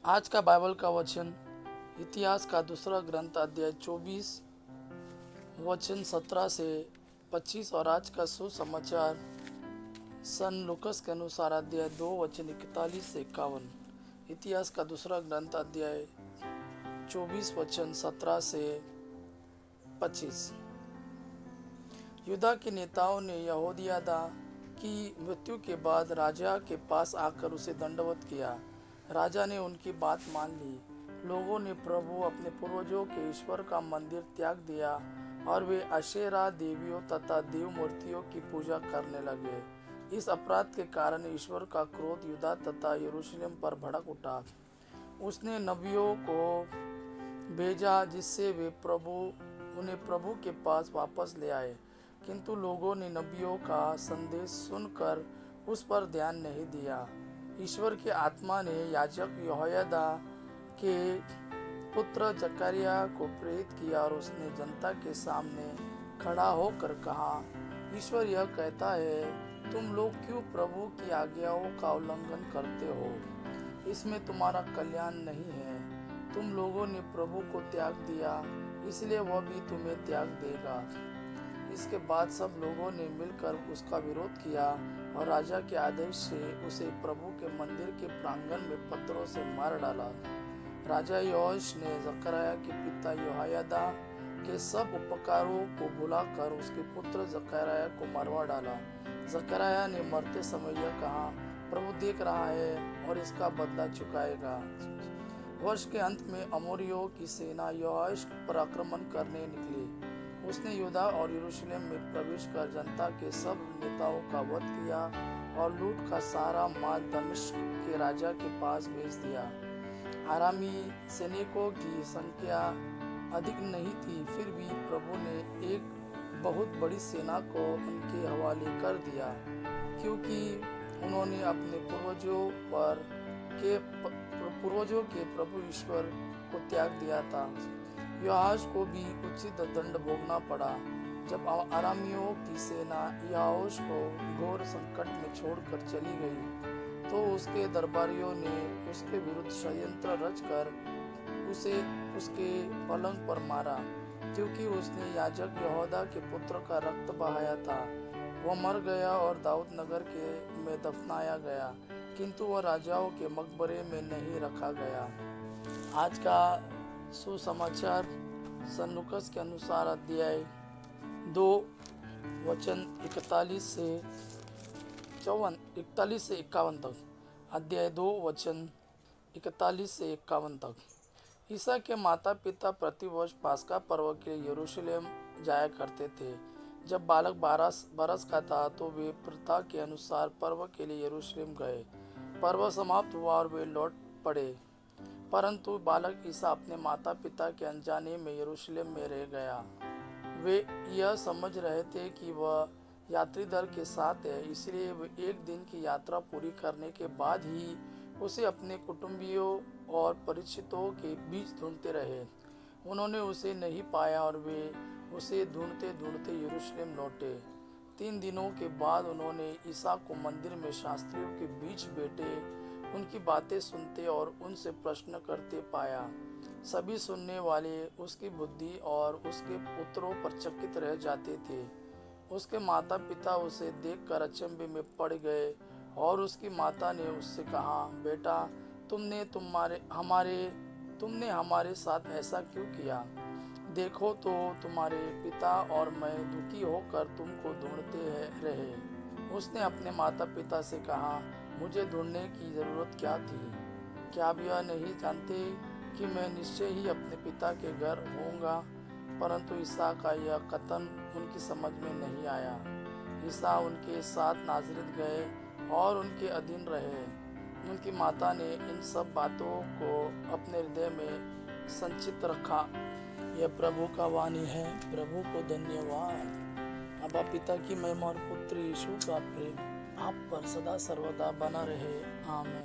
आज का बाइबल का वचन इतिहास का दूसरा ग्रंथ अध्याय 24 वचन 17 से 25 और आज का सुसमाचार सन लूकस के अनुसार अध्याय 2 वचन 41 से 51। इतिहास का दूसरा ग्रंथ अध्याय 24 वचन 17 से 25। यूदा के नेताओं ने यहोदियादा की मृत्यु के बाद राजा के पास आकर उसे दंडवत किया। राजा ने उनकी बात मान ली। लोगों ने प्रभु अपने पूर्वजों के ईश्वर का मंदिर त्याग दिया और वे अशेरा देवियों तथा देव मूर्तियों की पूजा करने लगे। इस अपराध के कारण ईश्वर का क्रोध यूदा तथा यरूशलेम पर भड़क उठा। उसने नबियों को भेजा जिससे वे उन्हें प्रभु के पास वापस ले आए, किंतु लोगों ने नबियों का संदेश सुनकर उस पर ध्यान नहीं दिया। ईश्वर की आत्मा ने याजक यहोयादा के पुत्र जकरिया को प्रेरित किया और उसने जनता के सामने खड़ा होकर कहा, ईश्वर यह कहता है, तुम लोग क्यों प्रभु की आज्ञाओं का उल्लंघन करते हो? इसमें तुम्हारा कल्याण नहीं है। तुम लोगों ने प्रभु को त्याग दिया, इसलिए वह भी तुम्हें त्याग देगा। इसके बाद सब लोगों ने मिलकर उसका विरोध किया और राजा के आदेश से उसे प्रभु के मंदिर के प्रांगण में पत्थरों से मार डाला। राजा योआश ने जकरिया के पिता यहोयादा के सब उपकारों को बुलाकर उसके पुत्र जकरिया को मरवा डाला। जकरिया ने मरते समय यह कहा, प्रभु देख रहा है और इसका बदला चुकाएगा। वर्ष के अंत में अमोरियों की सेना योआश पर आक्रमण करने निकली। उसने यहूदा और यरूशलेम में प्रवेश कर जनता के सब नेताओं का वध किया और लूट का सारा माल दमिश्क के राजा के पास भेज दिया। आरामी सैनिकों की संख्या अधिक नहीं थी, फिर भी प्रभु ने एक बहुत बड़ी सेना को उनके हवाले कर दिया, क्योंकि उन्होंने अपने पूर्वजों के प्रभु ईश्वर को त्याग दिया था। योआश को भी उचित दंड भोगना पड़ा। जब अरामियों की सेना योआश को घोर संकट में छोड़कर चली गई, तो उसके दरबारियों ने उसके विरुद्ध षड्यंत्र रचकर उसे उसके पलंग पर मारा, क्योंकि उसने याजक यहोयादा के पुत्र का रक्त बहाया था। वह मर गया और दाऊद नगर में दफनाया गया, किंतु वह राजाओं के मकबरे में नहीं रखा गया। आज का सुसमाचार सन लूकस के अनुसार अध्याय 2 वचन 41 से 51 तक। अध्याय 2 वचन 41 से 51 तक। ईसा के माता पिता प्रतिवर्ष पास्का पर्व के लिए यरूशलेम जाया करते थे। जब बालक 12 बरस का था तो वे प्रथा के अनुसार पर्व के लिए यरूशलेम गए। पर्व समाप्त हुआ और वे लौट पड़े, परंतु बालक ईसा अपने माता पिता के अनजाने में यरूशलेम में रह गया। वे यह समझ रहे थे कि वह यात्री दल के साथ है, इसलिए वे एक दिन की यात्रा पूरी करने के बाद ही उसे अपने कुटुंबियों और परिचितों के बीच ढूंढते रहे। उन्होंने उसे नहीं पाया और वे उसे ढूंढते ढूंढते यरूशलेम लौटे। 3 दिनों के बाद उन्होंने ईसा को मंदिर में शास्त्रियों के बीच बैठे उनकी बातें सुनते और उनसे प्रश्न करते पाया। सभी सुनने वाले उसकी बुद्धि और उसके उत्तरों पर चकित रह जाते थे। उसके माता पिता उसे देखकर अचंभे में पड़ गए और उसकी माता ने उससे कहा, बेटा, तुमने हमारे साथ ऐसा क्यों किया? देखो तो तुम्हारे पिता और मैं दुखी होकर तुमको ढूंढते रहे। उसने अपने माता पिता से कहा, मुझे ढूंढने की जरूरत क्या थी? क्या आप यह नहीं जानते कि मैं निश्चय ही अपने पिता के घर होऊंगा? परंतु ईसा का यह कथन उनकी समझ में नहीं आया। ईसा उनके साथ नाज़रेत गए और उनके अधीन रहे। उनकी माता ने इन सब बातों को अपने हृदय में संचित रखा। यह प्रभु का वाणी है। प्रभु को धन्यवाद। अबा पिता की महिमा और पुत्र यीशु का प्रेम आप पर सदा सर्वदा बना रहे। आमीन।